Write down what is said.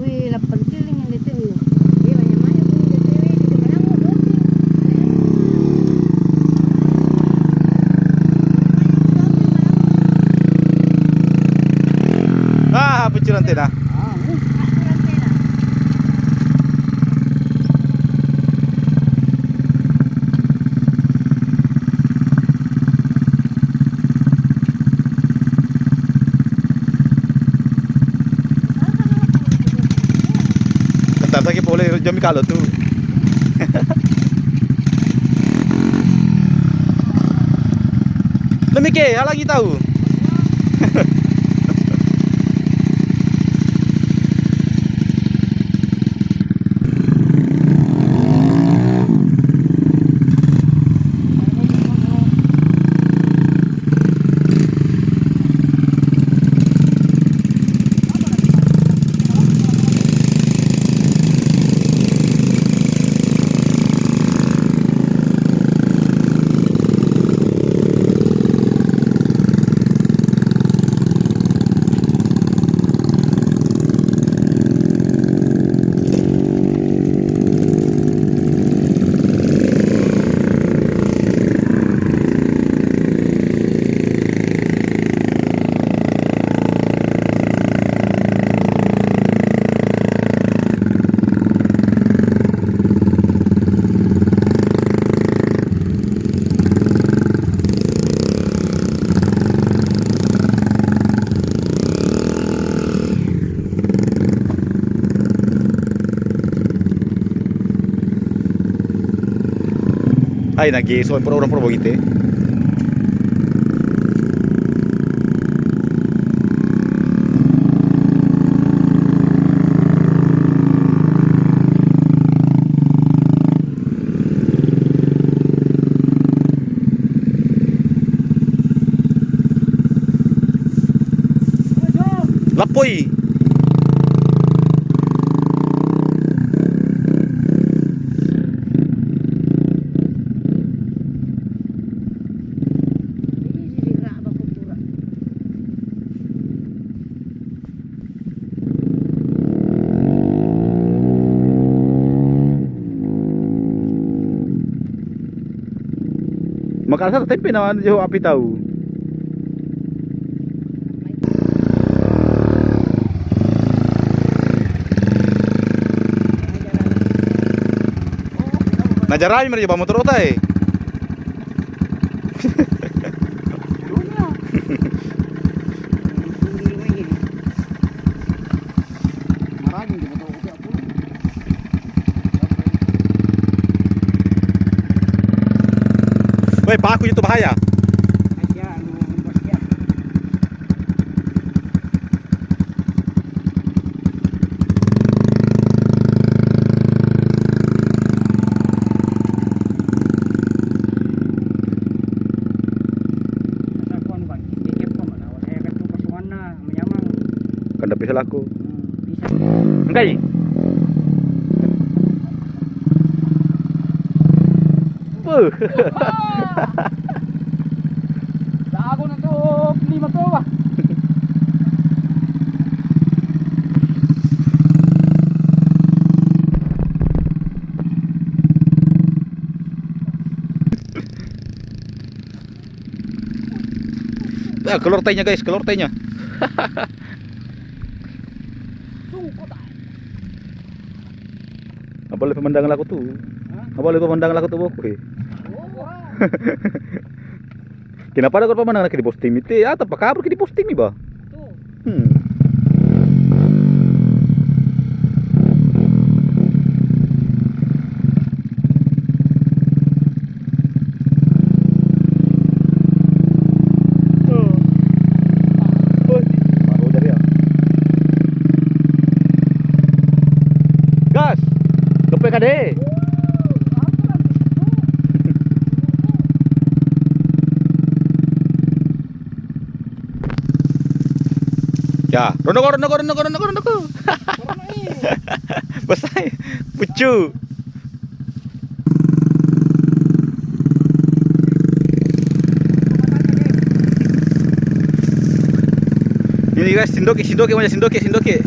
Wih, 8 keliling yang DTW. Iya, banyak-banyak tuh DTW di mana mau doping. Picture antena. Bentar lagi boleh jam kalau tuh. Demikian, lagi tahu. Ay, nag-iso ang orang pro gitu. Lapoy. Makassar tempe naman jauh api tahu. Najarami mereka bawa motor otai. Woi, paku itu bahaya. Kan dah bisa laku. Enggak ni? Ako na to, lima to ba? Keluar tainya guys, keluar tainya. Apa boleh pemandangan aku tuh? Apa boleh pemandangan aku tuh bokoh? Kenapa ada korban pemandangan di posting itu? Ya, apa kabur di posting ni ba? Gas, gepek kade. Ya, rondo ko. Basay, pucu. Ini guys, sindoke, sindoke.